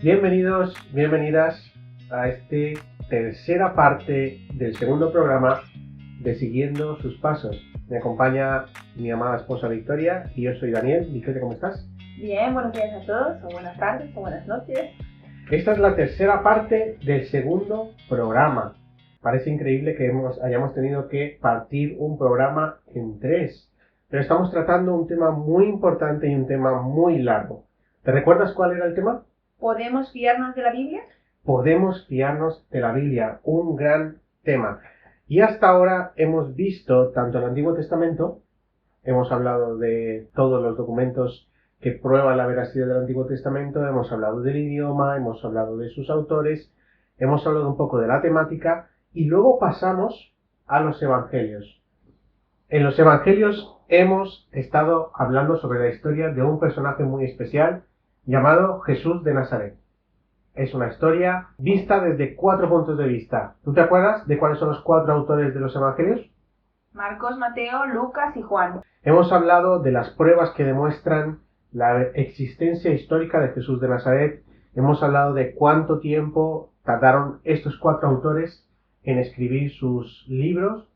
Bienvenidos, bienvenidas a esta tercera parte del segundo programa de Siguiendo sus Pasos. Me acompaña mi amada esposa Victoria y yo soy Daniel. Victoria, ¿cómo estás? Bien, buenos días a todos, o buenas tardes, o buenas noches. Esta es la tercera parte del segundo programa. Parece increíble que hayamos tenido que partir un programa en tres, pero estamos tratando un tema muy importante y un tema muy largo. ¿Te recuerdas cuál era el tema? ¿Podemos fiarnos de la Biblia? Podemos fiarnos de la Biblia, un gran tema. Y hasta ahora hemos visto, tanto el Antiguo Testamento, hemos hablado de todos los documentos que prueban la veracidad del Antiguo Testamento, hemos hablado del idioma, hemos hablado de sus autores, hemos hablado un poco de la temática y luego pasamos a los Evangelios. En los Evangelios hemos estado hablando sobre la historia de un personaje muy especial llamado Jesús de Nazaret. Es una historia vista desde 4 puntos de vista. ¿Tú te acuerdas de cuáles son los 4 autores de los Evangelios? Marcos, Mateo, Lucas y Juan. Hemos hablado de las pruebas que demuestran la existencia histórica de Jesús de Nazaret. Hemos hablado de cuánto tiempo tardaron estos 4 autores en escribir sus libros,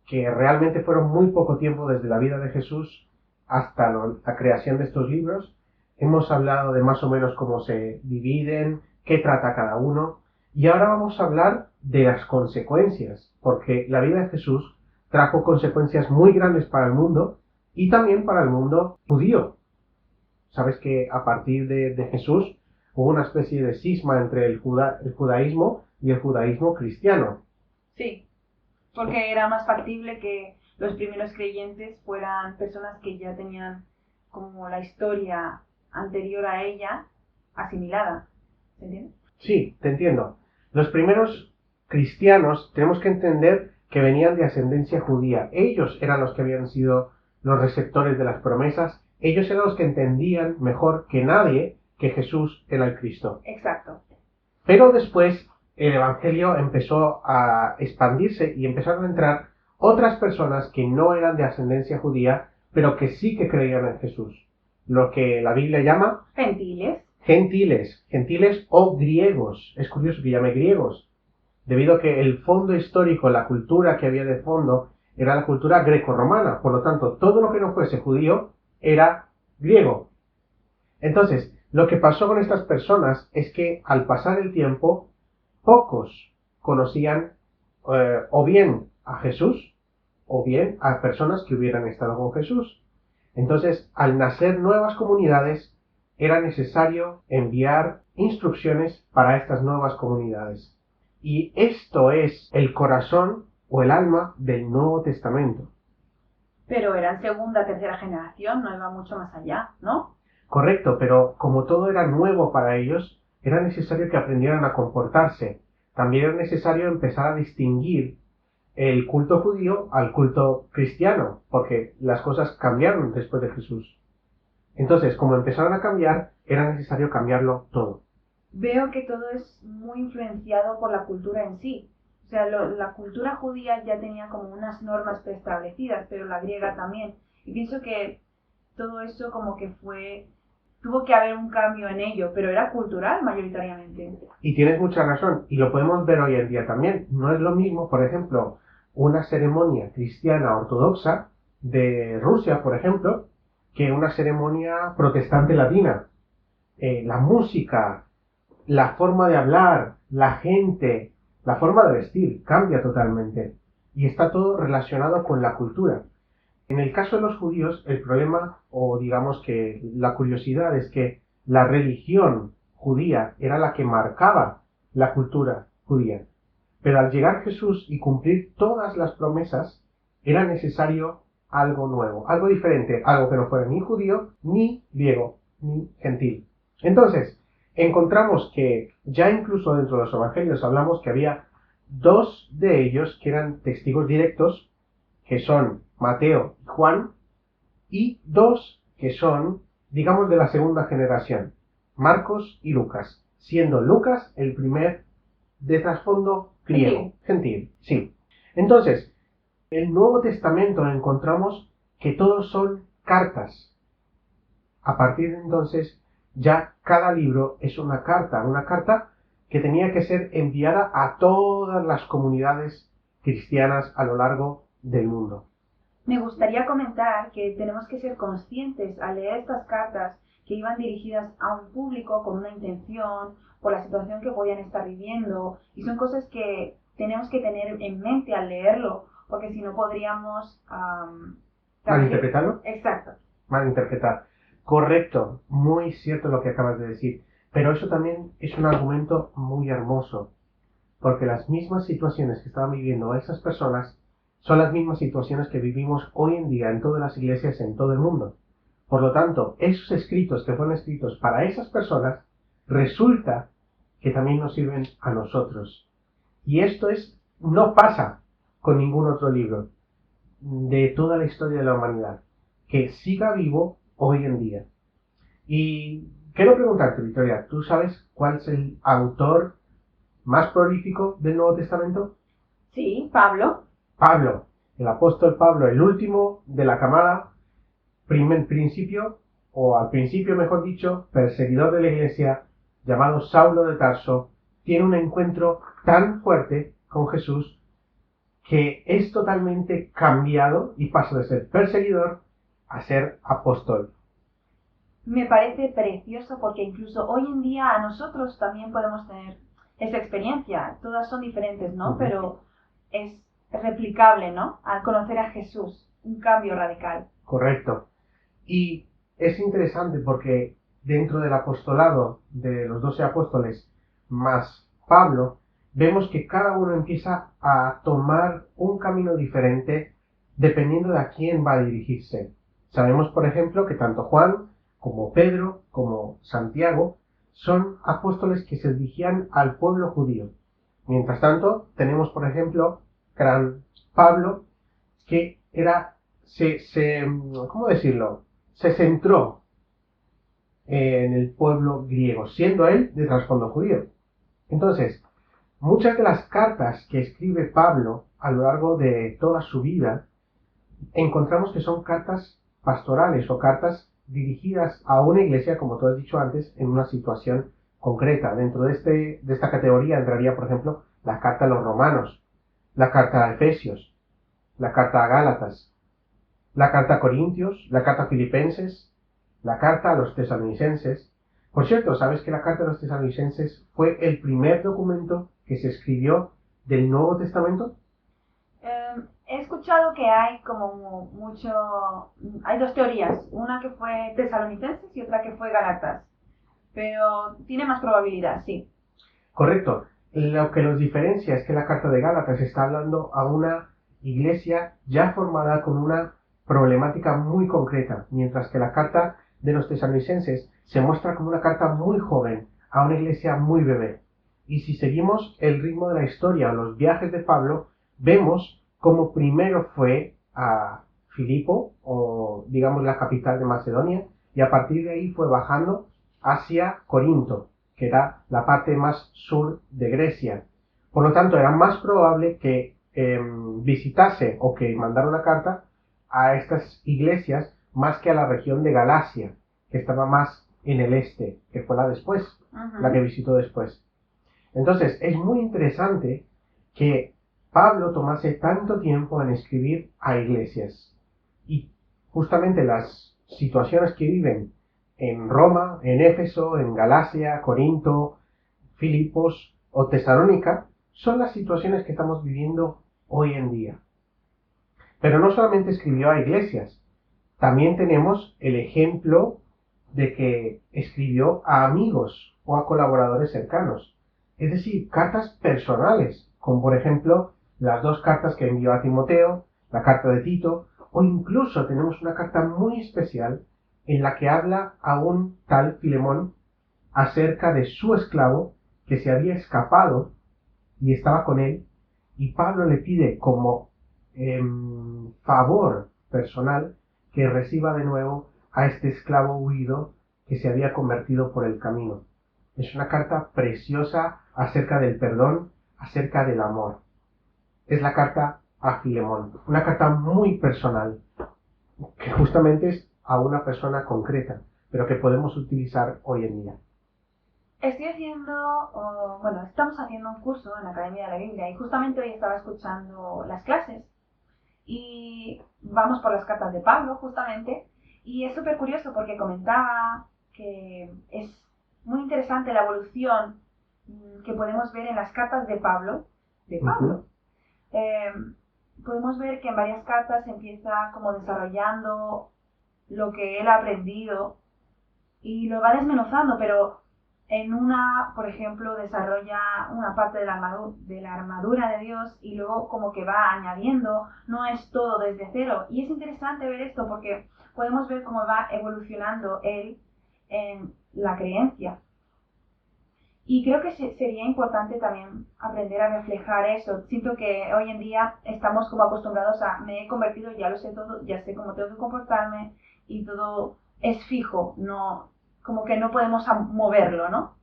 que realmente fueron muy poco tiempo desde la vida de Jesús hasta la creación de estos libros. Hemos hablado de más o menos cómo se dividen, qué trata cada uno. Y ahora vamos a hablar de las consecuencias, porque la vida de Jesús trajo consecuencias muy grandes para el mundo y también para el mundo judío. Sabes que a partir de Jesús hubo una especie de cisma entre el judaísmo y el judaísmo cristiano. Sí, porque era más factible que los primeros creyentes fueran personas que ya tenían como la historia anterior a ella asimilada. ¿Se entiende? Sí, te entiendo. Los primeros cristianos tenemos que entender que venían de ascendencia judía. Ellos eran los que habían sido los receptores de las promesas. Ellos eran los que entendían mejor que nadie que Jesús era el Cristo. Exacto. Pero después el Evangelio empezó a expandirse y empezaron a entrar otras personas que no eran de ascendencia judía, pero que sí que creían en Jesús. Lo que la Biblia llama Gentiles. Gentiles o griegos. Es curioso que llame griegos, debido a que el fondo histórico, la cultura que había de fondo, era la cultura greco-romana. Por lo tanto, todo lo que no fuese judío era griego. Entonces, lo que pasó con estas personas es que al pasar el tiempo, pocos conocían o bien a Jesús o bien a personas que hubieran estado con Jesús. Entonces, al nacer nuevas comunidades, era necesario enviar instrucciones para estas nuevas comunidades. Y esto es el corazón o el alma del Nuevo Testamento. Pero eran segunda, tercera generación, no iba mucho más allá, ¿no? Correcto, pero como todo era nuevo para ellos, era necesario que aprendieran a comportarse. También era necesario empezar a distinguir el culto judío al culto cristiano, porque las cosas cambiaron después de Jesús. Entonces, como empezaron a cambiar, era necesario cambiarlo todo. Veo que todo es muy influenciado por la cultura en sí. O sea, la cultura judía ya tenía como unas normas preestablecidas, pero la griega también. Y pienso que todo eso como que tuvo que haber un cambio en ello, pero era cultural mayoritariamente. Y tienes mucha razón, y lo podemos ver hoy en día también. No es lo mismo, por ejemplo, una ceremonia cristiana ortodoxa de Rusia, por ejemplo, que una ceremonia protestante latina. La música, la forma de hablar, la gente, la forma de vestir cambia totalmente. Y está todo relacionado con la cultura. En el caso de los judíos, el problema, o digamos que la curiosidad, es que la religión judía era la que marcaba la cultura judía. Pero al llegar Jesús y cumplir todas las promesas, era necesario algo nuevo, algo diferente, algo que no fuera ni judío, ni griego, ni gentil. Entonces, encontramos que ya incluso dentro de los evangelios hablamos que había 2 de ellos que eran testigos directos, que son Mateo y Juan, y 2 que son, digamos, de la segunda generación, Marcos y Lucas, siendo Lucas el primer de trasfondo griego, gentil, sí. Entonces, en el Nuevo Testamento encontramos que todos son cartas. A partir de entonces ya cada libro es una carta que tenía que ser enviada a todas las comunidades cristianas a lo largo del mundo. Me gustaría comentar que tenemos que ser conscientes al leer estas cartas que iban dirigidas a un público con una intención, por la situación que podían estar viviendo, y son cosas que tenemos que tener en mente al leerlo, porque si no podríamos... ¿Malinterpretarlo? Exacto. Malinterpretar. Correcto, muy cierto lo que acabas de decir, pero eso también es un argumento muy hermoso, porque las mismas situaciones que estaban viviendo esas personas son las mismas situaciones que vivimos hoy en día en todas las iglesias en todo el mundo. Por lo tanto, esos escritos que fueron escritos para esas personas, resulta que también nos sirven a nosotros. Y esto no pasa con ningún otro libro de toda la historia de la humanidad, que siga vivo hoy en día. Y quiero preguntarte, Victoria, ¿tú sabes cuál es el autor más prolífico del Nuevo Testamento? Sí, Pablo. Pablo, el apóstol Pablo, el último de la camada, al principio mejor dicho, perseguidor de la iglesia, llamado Saulo de Tarso, tiene un encuentro tan fuerte con Jesús que es totalmente cambiado y pasa de ser perseguidor a ser apóstol. Me parece precioso porque incluso hoy en día a nosotros también podemos tener esa experiencia. Todas son diferentes, ¿no? Pero es replicable, ¿no? Al conocer a Jesús, un cambio radical. Correcto. Y es interesante porque dentro del apostolado de los 12 apóstoles más Pablo, vemos que cada uno empieza a tomar un camino diferente dependiendo de a quién va a dirigirse. Sabemos, por ejemplo, que tanto Juan como Pedro como Santiago son apóstoles que se dirigían al pueblo judío. Mientras tanto, tenemos, por ejemplo, gran Pablo, que ¿cómo decirlo? Se centró en el pueblo griego, siendo él de trasfondo judío. Entonces, muchas de las cartas que escribe Pablo a lo largo de toda su vida, encontramos que son cartas pastorales o cartas dirigidas a una iglesia, como tú has dicho antes, en una situación concreta. Dentro de esta categoría entraría, por ejemplo, la carta a los romanos, la carta a Efesios, la carta a Gálatas, la carta a Corintios, la carta a Filipenses, la carta a los tesalonicenses. Por cierto, ¿sabes que la carta a los tesalonicenses fue el primer documento que se escribió del Nuevo Testamento? He escuchado que hay hay dos teorías, una que fue tesalonicenses y otra que fue Gálatas, pero tiene más probabilidad, sí. Correcto. Lo que los diferencia es que la carta de Gálatas está hablando a una iglesia ya formada con una problemática muy concreta, mientras que la carta de los tesalonicenses se muestra como una carta muy joven a una iglesia muy bebé. Y si seguimos el ritmo de la historia o los viajes de Pablo, vemos como primero fue a Filipo, o digamos la capital de Macedonia, y a partir de ahí fue bajando hacia Corinto, que era la parte más sur de Grecia. Por lo tanto, era más probable que visitase o que mandara una carta a estas iglesias más que a la región de Galacia, que estaba más en el este, que fue la que visitó después. Entonces, es muy interesante que Pablo tomase tanto tiempo en escribir a iglesias. Y justamente las situaciones que viven en Roma, en Éfeso, en Galacia, Corinto, Filipos o Tesalónica son las situaciones que estamos viviendo hoy en día. Pero no solamente escribió a iglesias, también tenemos el ejemplo de que escribió a amigos o a colaboradores cercanos, es decir, cartas personales, como por ejemplo las dos cartas que envió a Timoteo, la carta de Tito, o incluso tenemos una carta muy especial en la que habla a un tal Filemón acerca de su esclavo que se había escapado y estaba con él, y Pablo le pide como favor personal que reciba de nuevo a este esclavo huido que se había convertido por el camino. Es una carta preciosa acerca del perdón, acerca del amor. Es la carta a Filemón, una carta muy personal, que justamente es a una persona concreta, pero que podemos utilizar hoy en día. Estamos haciendo un curso en la Academia de la Biblia y justamente hoy estaba escuchando las clases y vamos por las cartas de Pablo justamente y es súper curioso porque comentaba que es muy interesante la evolución que podemos ver en las cartas de Pablo. Ujú. Podemos ver que en varias cartas empieza como desarrollando lo que él ha aprendido y lo va desmenuzando, pero en una, por ejemplo, desarrolla una parte de la armadura de Dios y luego como que va añadiendo, no es todo desde cero. Y es interesante ver esto porque podemos ver cómo va evolucionando él en la creencia. Y creo que sería importante también aprender a reflejar eso. Siento que hoy en día estamos como acostumbrados a, me he convertido, ya lo sé todo, ya sé cómo tengo que comportarme y todo es fijo, no, como que no podemos moverlo, ¿no?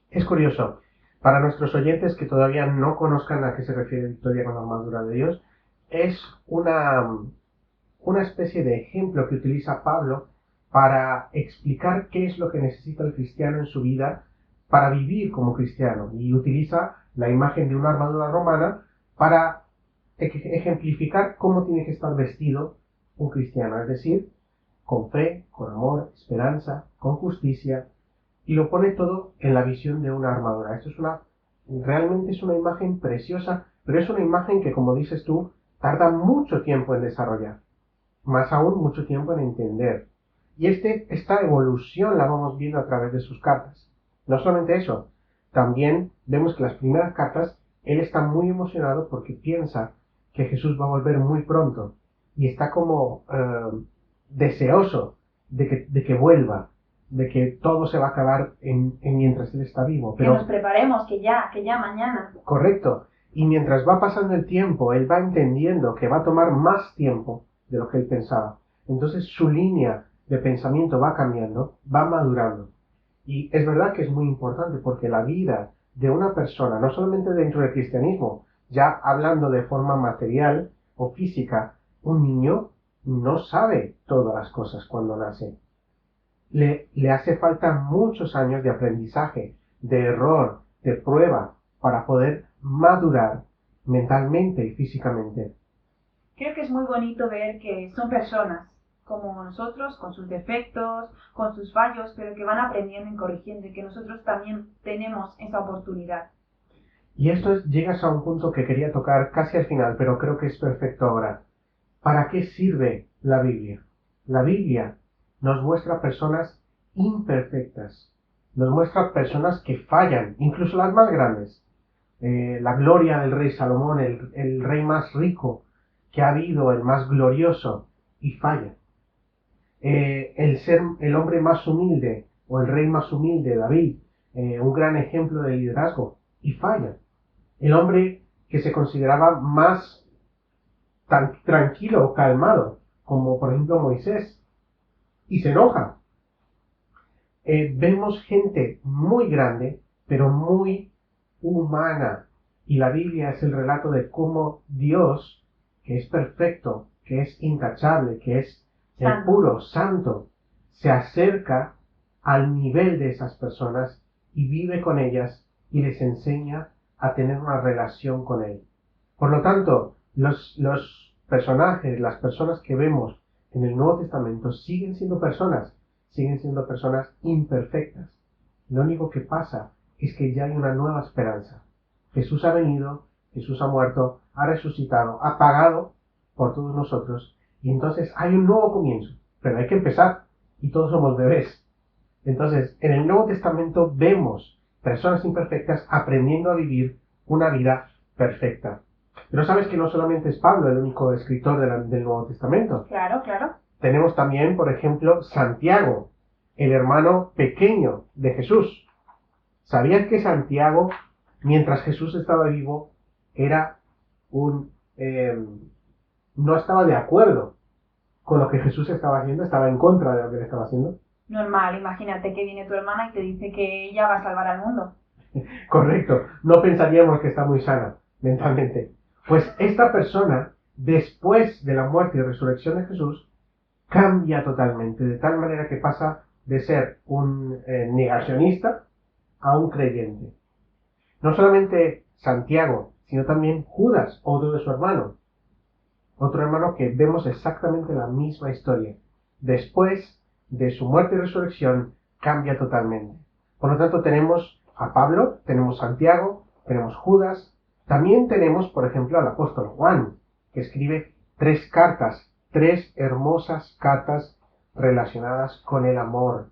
Es curioso, para nuestros oyentes que todavía no conozcan a qué se refiere Victoria con la armadura de Dios, es una especie de ejemplo que utiliza Pablo para explicar qué es lo que necesita el cristiano en su vida para vivir como cristiano, y utiliza la imagen de una armadura romana para ejemplificar cómo tiene que estar vestido un cristiano, es decir, con fe, con amor, esperanza, con justicia, y lo pone todo en la visión de una armadura. Realmente es una imagen preciosa, pero es una imagen que, como dices tú, tarda mucho tiempo en desarrollar, más aún mucho tiempo en entender. Y esta evolución la vamos viendo a través de sus cartas. No solamente eso, también vemos que las primeras cartas, él está muy emocionado porque piensa que Jesús va a volver muy pronto y está como deseoso de que vuelva, de que todo se va a acabar mientras él está vivo. Que nos preparemos, que ya mañana. Correcto. Y mientras va pasando el tiempo, él va entendiendo que va a tomar más tiempo de lo que él pensaba. Entonces su línea de pensamiento va cambiando, va madurando. Y es verdad que es muy importante porque la vida de una persona, no solamente dentro del cristianismo, ya hablando de forma material o física, un niño no sabe todas las cosas cuando nace. Le hace falta muchos años de aprendizaje, de error, de prueba, para poder madurar mentalmente y físicamente. Creo que es muy bonito ver que son personas como nosotros, con sus defectos, con sus fallos, pero que van aprendiendo y corrigiendo y que nosotros también tenemos esa oportunidad. Y llegas a un punto que quería tocar casi al final, pero creo que es perfecto ahora. ¿Para qué sirve la Biblia? La Biblia nos muestra personas imperfectas, nos muestra personas que fallan, incluso las más grandes. La gloria del rey Salomón, el rey más rico que ha habido, el más glorioso, y falla. El hombre más humilde, o el rey más humilde, David, un gran ejemplo de liderazgo, y falla. El hombre que se consideraba más tranquilo o calmado, como por ejemplo Moisés, y se enoja. Vemos gente muy grande, pero muy humana, y la Biblia es el relato de cómo Dios, que es perfecto, que es intachable, que es puro, santo, se acerca al nivel de esas personas y vive con ellas y les enseña a tener una relación con Él. Por lo tanto, los personajes, las personas que vemos en el Nuevo Testamento siguen siendo personas imperfectas. Lo único que pasa es que ya hay una nueva esperanza. Jesús ha venido, Jesús ha muerto, ha resucitado, ha pagado por todos nosotros, y entonces hay un nuevo comienzo, pero hay que empezar, y todos somos bebés. Entonces, en el Nuevo Testamento vemos personas imperfectas aprendiendo a vivir una vida perfecta. Pero sabes que no solamente es Pablo el único escritor del Nuevo Testamento. Claro, claro. Tenemos también, por ejemplo, Santiago, el hermano pequeño de Jesús. ¿Sabías que Santiago, mientras Jesús estaba vivo, era no estaba de acuerdo con lo que Jesús estaba haciendo, estaba en contra de lo que él estaba haciendo? Normal, imagínate que viene tu hermana y te dice que ella va a salvar al mundo. Correcto, no pensaríamos que está muy sana mentalmente. Pues esta persona, después de la muerte y resurrección de Jesús, cambia totalmente, de tal manera que pasa de ser un negacionista a un creyente. No solamente Santiago, sino también Judas, otro de su hermano. Otro hermano que vemos exactamente la misma historia. Después de su muerte y resurrección, cambia totalmente. Por lo tanto, tenemos a Pablo, tenemos Santiago, tenemos Judas. También tenemos, por ejemplo, al apóstol Juan, que escribe 3 cartas, 3 hermosas cartas relacionadas con el amor.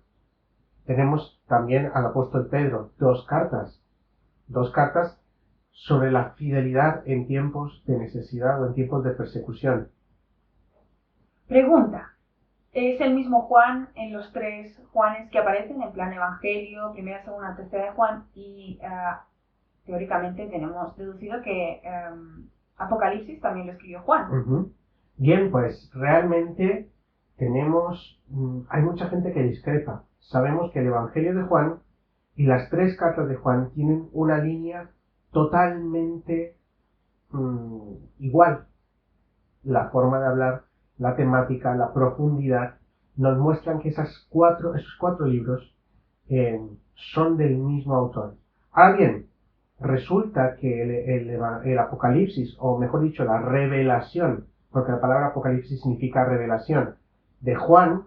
Tenemos también al apóstol Pedro, 2 cartas sobre la fidelidad en tiempos de necesidad o en tiempos de persecución. Pregunta. ¿Es el mismo Juan en los 3 Juanes que aparecen en plan Evangelio, primera, segunda, tercera de Juan? Y teóricamente tenemos deducido que Apocalipsis también lo escribió Juan. Bien, pues realmente hay mucha gente que discrepa. Sabemos que el Evangelio de Juan y las 3 cartas de Juan tienen una línea totalmente igual. La forma de hablar, la temática, la profundidad, nos muestran que esos 4 libros son del mismo autor. Ahora bien, resulta que el Apocalipsis, o mejor dicho, la revelación, porque la palabra Apocalipsis significa revelación, de Juan,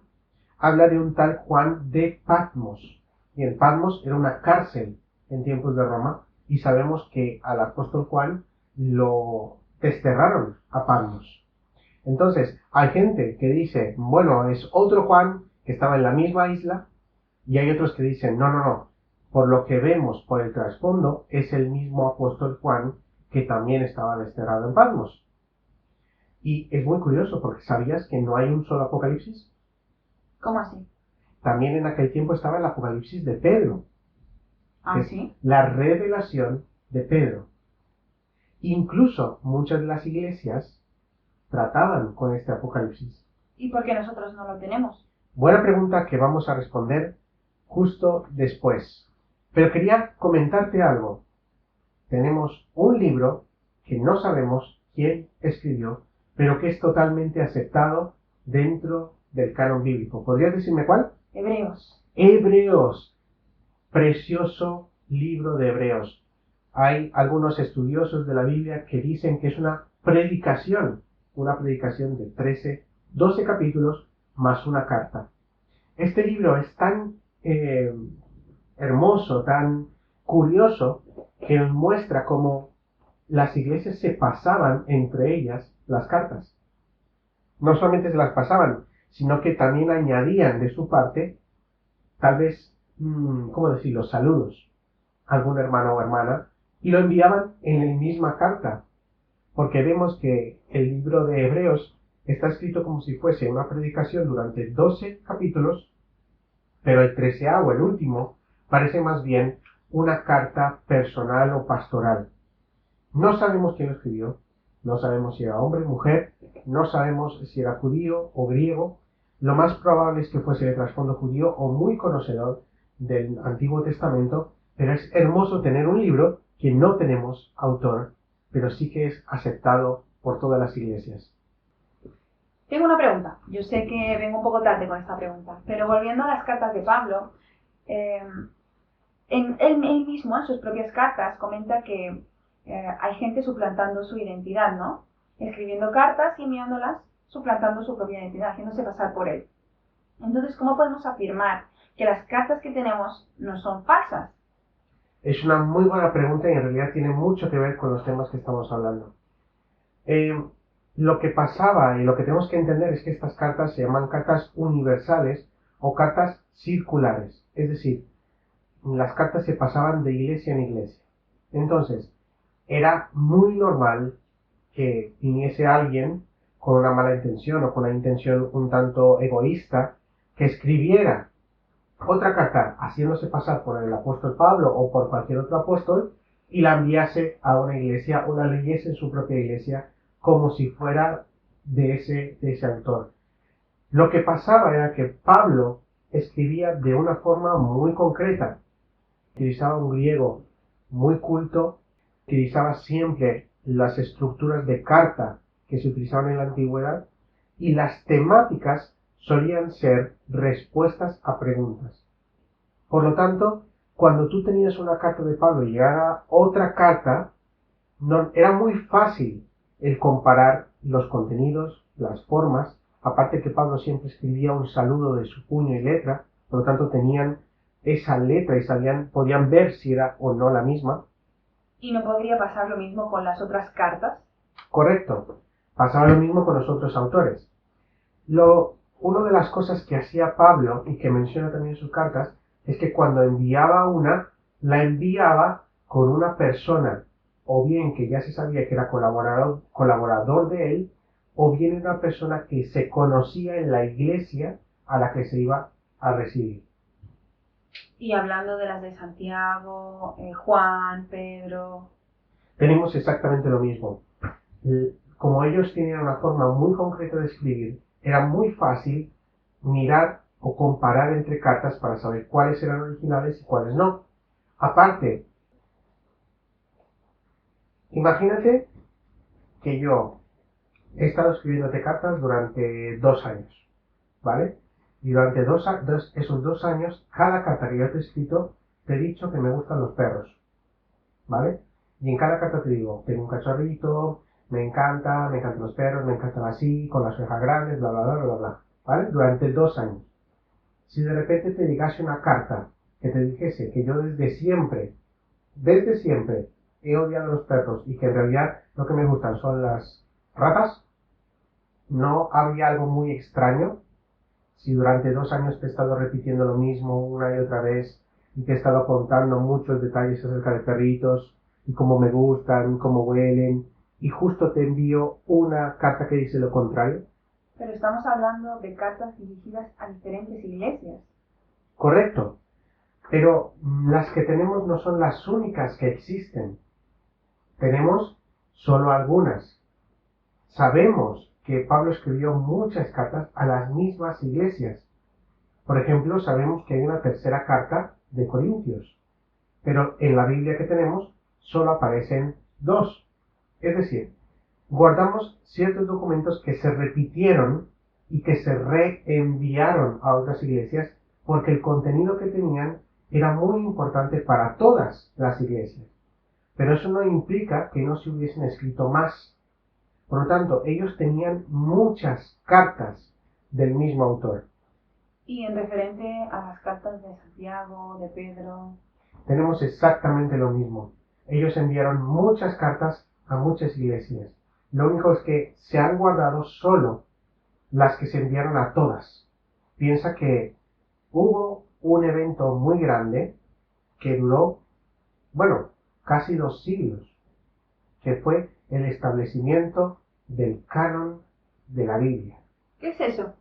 habla de un tal Juan de Patmos. Y en Patmos era una cárcel en tiempos de Roma, y sabemos que al apóstol Juan lo desterraron a Patmos. Entonces, hay gente que dice, bueno, es otro Juan que estaba en la misma isla, y hay otros que dicen, no, por lo que vemos por el trasfondo, es el mismo apóstol Juan que también estaba desterrado en Patmos. Y es muy curioso, porque ¿sabías que no hay un solo Apocalipsis? ¿Cómo así? También en aquel tiempo estaba el Apocalipsis de Pedro. ¿Ah, sí? La revelación de Pedro. Incluso muchas de las iglesias trataban con este Apocalipsis. ¿Y por qué nosotros no lo tenemos? Buena pregunta que vamos a responder justo después. Pero quería comentarte algo. Tenemos un libro que no sabemos quién escribió, pero que es totalmente aceptado dentro del canon bíblico. ¿Podrías decirme cuál? Hebreos. Hebreos. Precioso libro de Hebreos. Hay algunos estudiosos de la Biblia que dicen que es una predicación de 12 capítulos más una carta. Este libro es tan hermoso, tan curioso, que nos muestra cómo las iglesias se pasaban entre ellas las cartas. No solamente se las pasaban, sino que también añadían de su parte, tal vez, ¿cómo decirlo?, saludos a algún hermano o hermana, y lo enviaban en la misma carta, porque vemos que el libro de Hebreos está escrito como si fuese una predicación durante 12 capítulos, pero el 13º, el último, parece más bien una carta personal o pastoral. No sabemos quién lo escribió, no sabemos si era hombre, mujer, no sabemos si era judío o griego. Lo más probable es que fuese de trasfondo judío o muy conocedor del Antiguo Testamento, pero es hermoso tener un libro que no tenemos autor, pero sí que es aceptado por todas las iglesias. Tengo una pregunta. Yo sé que vengo un poco tarde con esta pregunta, pero volviendo a las cartas de Pablo, él mismo en sus propias cartas comenta que hay gente suplantando su identidad, ¿no? Escribiendo cartas y enviándolas, suplantando su propia identidad, haciéndose pasar por él. Entonces, ¿cómo podemos afirmar que las cartas que tenemos no son falsas? Es una muy buena pregunta y en realidad tiene mucho que ver con los temas que estamos hablando. Lo que pasaba y lo que tenemos que entender es que estas cartas se llaman cartas universales o cartas circulares. Es decir, las cartas se pasaban de iglesia en iglesia. Entonces, era muy normal que viniese alguien con una mala intención o con una intención un tanto egoísta que escribiera otra carta haciéndose pasar por el apóstol Pablo o por cualquier otro apóstol y la enviase a una iglesia o la leyese en su propia iglesia como si fuera de ese autor. Lo que pasaba era que Pablo escribía de una forma muy concreta. Utilizaba un griego muy culto, utilizaba siempre las estructuras de carta que se utilizaban en la antigüedad y las temáticas solían ser respuestas a preguntas. Por lo tanto, cuando tú tenías una carta de Pablo y llegara otra carta, era muy fácil el comparar los contenidos, las formas, aparte que Pablo siempre escribía un saludo de su puño y letra, por lo tanto tenían esa letra y podían ver si era o no la misma. ¿Y no podría pasar lo mismo con las otras cartas? Correcto. Pasaba lo mismo con los otros autores. Una de las cosas que hacía Pablo, y que menciona también en sus cartas, es que cuando enviaba una, la enviaba con una persona, o bien que ya se sabía que era colaborador de él, o bien una persona que se conocía en la iglesia a la que se iba a recibir. Y hablando de las de Santiago, Juan, Pedro... Tenemos exactamente lo mismo. Como ellos tenían una forma muy concreta de escribir, era muy fácil mirar o comparar entre cartas para saber cuáles eran originales y cuáles no. Aparte, imagínate que yo he estado escribiéndote cartas durante 2 años, ¿vale? Y durante esos 2 años, cada carta que yo te he escrito, te he dicho que me gustan los perros, ¿vale? Y en cada carta te digo, tengo un cachorrito, me encantan los perros, me encantan así, con las orejas grandes, bla, bla, bla, bla, bla, ¿vale? Durante 2 años. Si de repente te llegase una carta que te dijese que yo desde siempre, he odiado a los perros y que en realidad lo que me gustan son las ratas, ¿no habría algo muy extraño? Si durante 2 años te he estado repitiendo lo mismo una y otra vez y te he estado contando muchos detalles acerca de perritos y cómo me gustan, cómo huelen, y justo te envío una carta que dice lo contrario. Pero estamos hablando de cartas dirigidas a diferentes iglesias. Correcto, pero las que tenemos no son las únicas que existen. Tenemos solo algunas. Sabemos que Pablo escribió muchas cartas a las mismas iglesias. Por ejemplo, sabemos que hay una tercera carta de Corintios, pero en la Biblia que tenemos solo aparecen 2. Es decir, guardamos ciertos documentos que se repitieron y que se reenviaron a otras iglesias porque el contenido que tenían era muy importante para todas las iglesias. Pero eso no implica que no se hubiesen escrito más. Por lo tanto, ellos tenían muchas cartas del mismo autor. Y en referente a las cartas de Santiago, de Pedro... Tenemos exactamente lo mismo. Ellos enviaron muchas cartas a muchas iglesias. Lo único es que se han guardado solo las que se enviaron a todas. Piensa que hubo un evento muy grande que duró, casi 2 siglos, que fue el establecimiento del canon de la Biblia. ¿Qué es eso?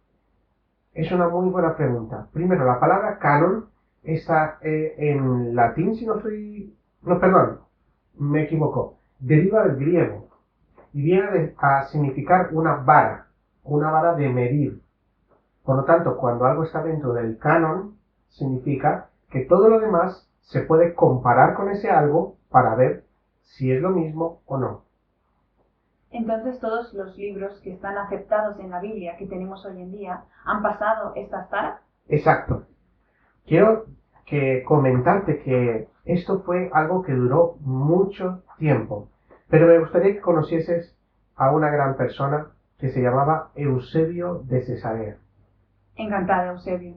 Es una muy buena pregunta. Primero, la palabra canon está en latín, me equivoco. Deriva del griego y viene a significar una vara de medir. Por lo tanto, cuando algo está dentro del canon, significa que todo lo demás se puede comparar con ese algo para ver si es lo mismo o no. Entonces todos los libros que están aceptados en la Biblia que tenemos hoy en día han pasado estas taras. Exacto. Quiero comentarte que esto fue algo que duró mucho tiempo, pero me gustaría que conocieses a una gran persona que se llamaba Eusebio de Cesarea. Encantada, Eusebio.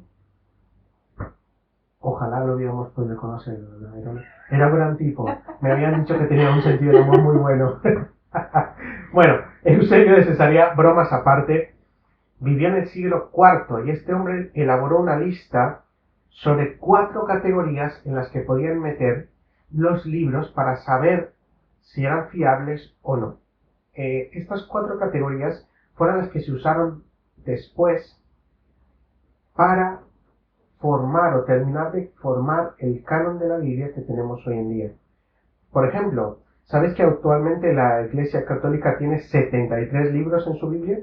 Ojalá lo hubiéramos podido conocer, ¿verdad? Era un gran tipo. Me habían dicho que tenía un sentido de humor muy bueno. Bueno, Eusebio de Cesarea, bromas aparte, vivió en el siglo IV y este hombre elaboró una lista sobre 4 categorías en las que podían meter los libros para saber si eran fiables o no. Estas 4 categorías fueron las que se usaron después para formar o terminar de formar el canon de la Biblia que tenemos hoy en día. Por ejemplo, ¿sabes que actualmente la Iglesia Católica tiene 73 libros en su Biblia?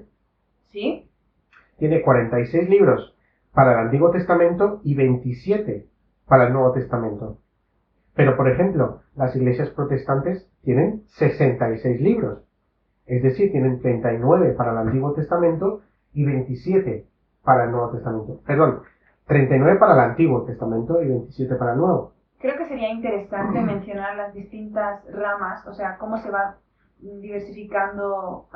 ¿Sí? Tiene 46 libros para el Antiguo Testamento y 27 para el Nuevo Testamento. Pero, por ejemplo, las iglesias protestantes tienen 66 libros. Es decir, tienen 39 para el Antiguo Testamento y 27 para el Nuevo Testamento. Perdón, 39 para el Antiguo Testamento y 27 para el Nuevo. Creo que sería interesante mencionar las distintas ramas, o sea, cómo se va diversificando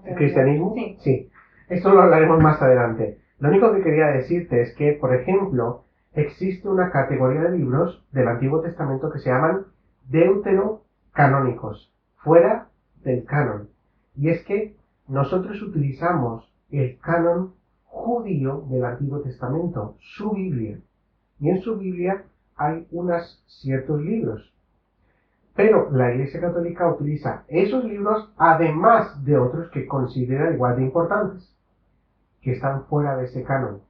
¿El cristianismo? Sí. Sí. Esto lo hablaremos más adelante. Lo único que quería decirte es que, por ejemplo, existe una categoría de libros del Antiguo Testamento que se llaman deuterocanónicos, fuera del canon. Y es que nosotros utilizamos el canon judío del Antiguo Testamento, su Biblia. Y en su Biblia hay unos ciertos libros. Pero la Iglesia Católica utiliza esos libros además de otros que considera igual de importantes, que están fuera de ese canon.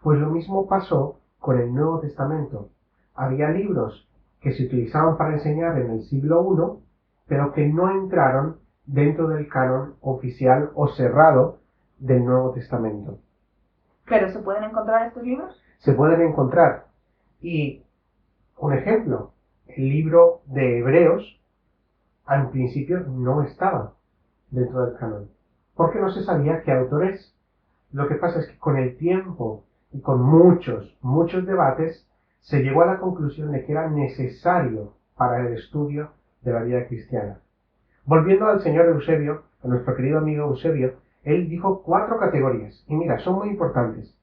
Pues lo mismo pasó con el Nuevo Testamento. Había libros que se utilizaban para enseñar en el siglo I, pero que no entraron dentro del canon oficial o cerrado del Nuevo Testamento. ¿Pero se pueden encontrar estos libros? Se pueden encontrar. Y un ejemplo, el libro de Hebreos, al principio no estaba dentro del canon, porque no se sabía qué autor es. Lo que pasa es que con el tiempo y con muchos debates, se llegó a la conclusión de que era necesario para el estudio de la vida cristiana. Volviendo al señor Eusebio, a nuestro querido amigo Eusebio, él dijo 4 categorías, y mira, son muy importantes.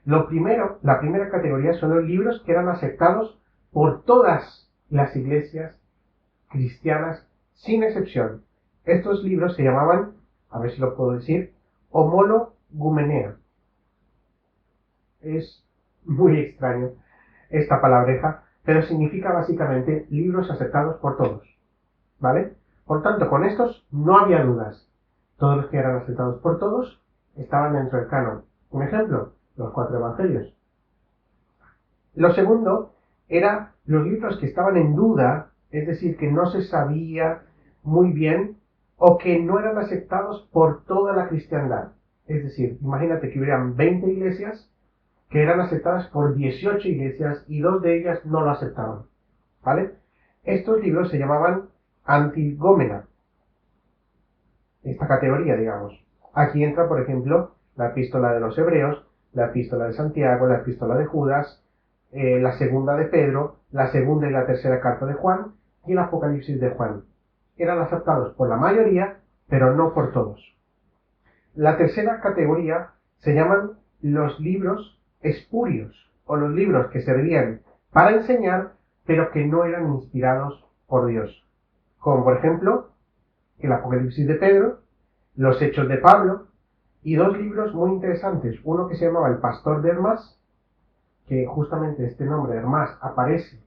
La primera categoría son los libros que eran aceptados por todas las iglesias cristianas, sin excepción. Estos libros se llamaban, a ver si lo puedo decir, homologumenea. Es muy extraño esta palabreja, pero significa básicamente libros aceptados por todos, ¿vale? Por tanto, con estos no había dudas. Todos los que eran aceptados por todos estaban dentro del canon. Un ejemplo, los 4 evangelios. Lo segundo era los libros que estaban en duda, es decir, que no se sabía muy bien o que no eran aceptados por toda la cristiandad. Es decir, imagínate que hubieran 20 iglesias que eran aceptadas por 18 iglesias y 2 de ellas no lo aceptaban, ¿vale? Estos libros se llamaban antigómena, esta categoría, digamos. Aquí entra, por ejemplo, la epístola de los Hebreos, la epístola de Santiago, la epístola de Judas, la segunda de Pedro, la segunda y la tercera carta de Juan y el Apocalipsis de Juan. Eran aceptados por la mayoría, pero no por todos. La tercera categoría se llaman los libros espurios, o los libros que servían para enseñar, pero que no eran inspirados por Dios. Como por ejemplo, el Apocalipsis de Pedro, los Hechos de Pablo, y 2 libros muy interesantes. Uno que se llamaba El Pastor de Hermas, que justamente este nombre, Hermas, aparece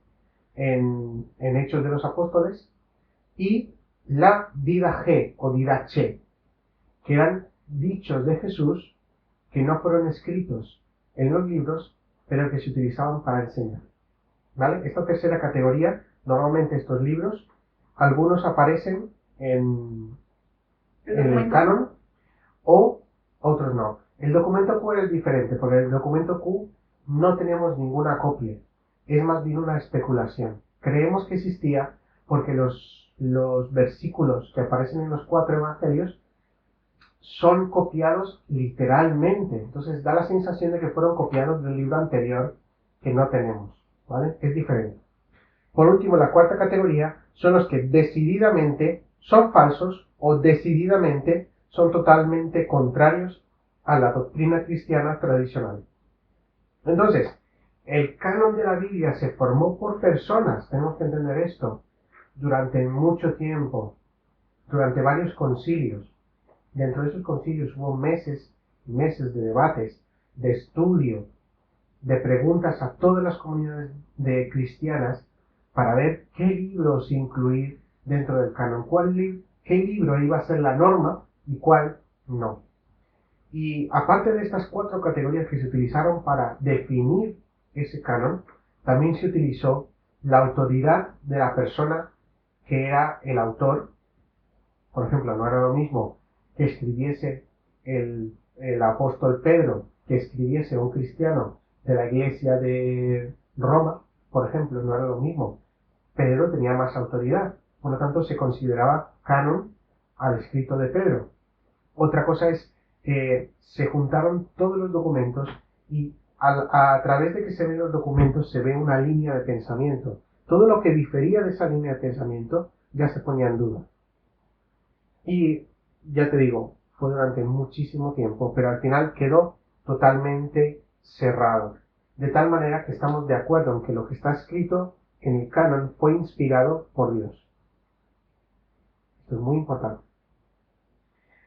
en Hechos de los Apóstoles, y la Didache o Didache, que eran dichos de Jesús que no fueron escritos en los libros, pero que se utilizaban para enseñar. ¿Vale? Esta tercera categoría, normalmente estos libros, algunos aparecen en el canon o otros no. El documento Q es diferente, porque el documento Q no tenemos ninguna copia, es más bien una especulación. Creemos que existía porque los versículos que aparecen en los 4 evangelios son copiados literalmente, entonces da la sensación de que fueron copiados del libro anterior que no tenemos, ¿vale? Es diferente. Por último, la cuarta categoría son los que decididamente son falsos o decididamente son totalmente contrarios a la doctrina cristiana tradicional. Entonces, el canon de la Biblia se formó por personas, tenemos que entender esto, durante mucho tiempo, durante varios concilios. Dentro de esos concilios hubo meses y meses de debates, de estudio, de preguntas a todas las comunidades de cristianas para ver qué libros incluir dentro del canon, qué libro iba a ser la norma y cuál no. Y aparte de estas 4 categorías que se utilizaron para definir ese canon, también se utilizó la autoridad de la persona que era el autor. Por ejemplo, no era lo mismo que escribiese el apóstol Pedro, que escribiese un cristiano de la iglesia de Roma, por ejemplo, no era lo mismo. Pedro tenía más autoridad, por lo tanto se consideraba canon al escrito de Pedro. Otra cosa es se juntaron todos los documentos y a través de que se ven los documentos se ve una línea de pensamiento. Todo lo que difería de esa línea de pensamiento ya se ponía en duda. Y ya te digo, fue durante muchísimo tiempo, pero al final quedó totalmente cerrado. De tal manera que estamos de acuerdo en que lo que está escrito en el canon fue inspirado por Dios. Esto es muy importante.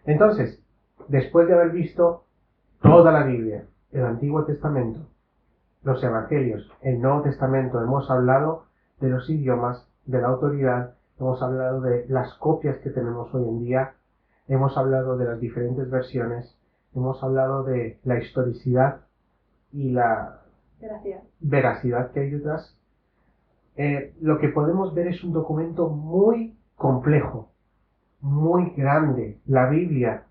Entonces, después de haber visto toda la Biblia, el Antiguo Testamento, los Evangelios, el Nuevo Testamento, hemos hablado de los idiomas, de la autoridad, hemos hablado de las copias que tenemos hoy en día, hemos hablado de las diferentes versiones, hemos hablado de la historicidad y la veracidad que hay detrás. Lo que podemos ver es un documento muy complejo, muy grande. La Biblia,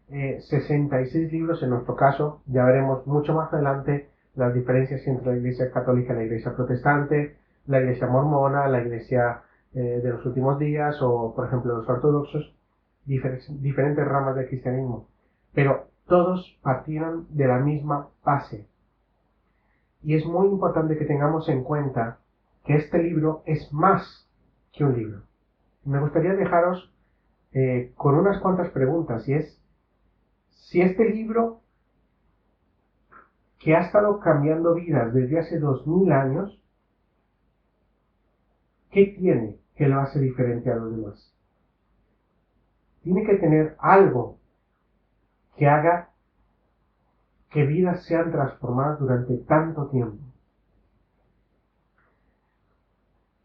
66 libros en nuestro caso, ya veremos mucho más adelante las diferencias entre la Iglesia Católica y la Iglesia Protestante, la Iglesia Mormona, la Iglesia de los Últimos Días o, por ejemplo, los ortodoxos, diferentes ramas del cristianismo. Pero todos partieron de la misma base. Y es muy importante que tengamos en cuenta que este libro es más que un libro. Me gustaría dejaros con unas cuantas preguntas, y es si este libro, que ha estado cambiando vidas desde hace 2000 años, ¿qué tiene que lo hace diferente a los demás? Tiene que tener algo que haga que vidas sean transformadas durante tanto tiempo.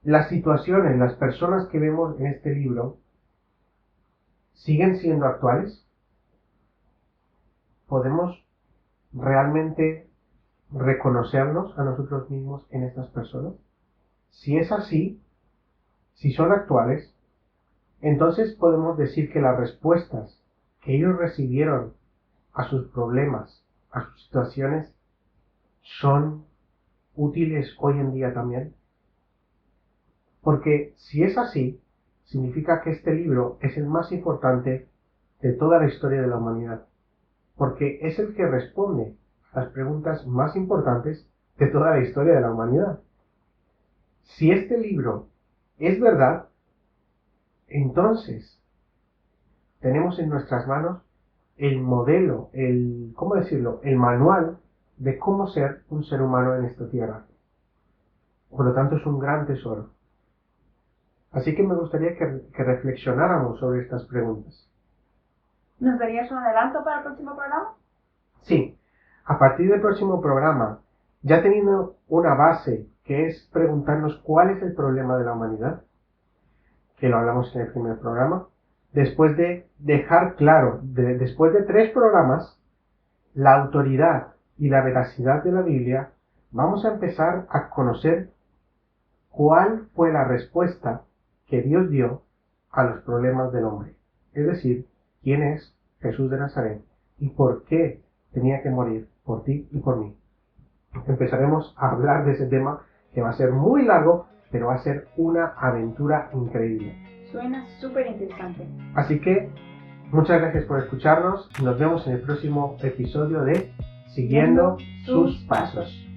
Las situaciones, las personas que vemos en este libro, ¿siguen siendo actuales? ¿Podemos realmente reconocernos a nosotros mismos en estas personas? Si es así, si son actuales, entonces podemos decir que las respuestas que ellos recibieron a sus problemas, a sus situaciones, son útiles hoy en día también. Porque si es así, significa que este libro es el más importante de toda la historia de la humanidad, porque es el que responde a las preguntas más importantes de toda la historia de la humanidad. Si este libro es verdad, entonces tenemos en nuestras manos el modelo, ¿cómo decirlo?, el manual de cómo ser un ser humano en esta tierra. Por lo tanto, es un gran tesoro. Así que me gustaría que reflexionáramos sobre estas preguntas. ¿Nos darías un adelanto para el próximo programa? Sí, a partir del próximo programa, ya teniendo una base que es preguntarnos cuál es el problema de la humanidad, que lo hablamos en el primer programa, después de dejar claro, después de 3 programas, la autoridad y la veracidad de la Biblia, vamos a empezar a conocer cuál fue la respuesta que Dios dio a los problemas del hombre. Es decir, quién es Jesús de Nazaret y por qué tenía que morir por ti y por mí. Empezaremos a hablar de ese tema que va a ser muy largo, pero va a ser una aventura increíble. Suena súper interesante. Así que muchas gracias por escucharnos. Nos vemos en el próximo episodio de Siguiendo sus Pasos.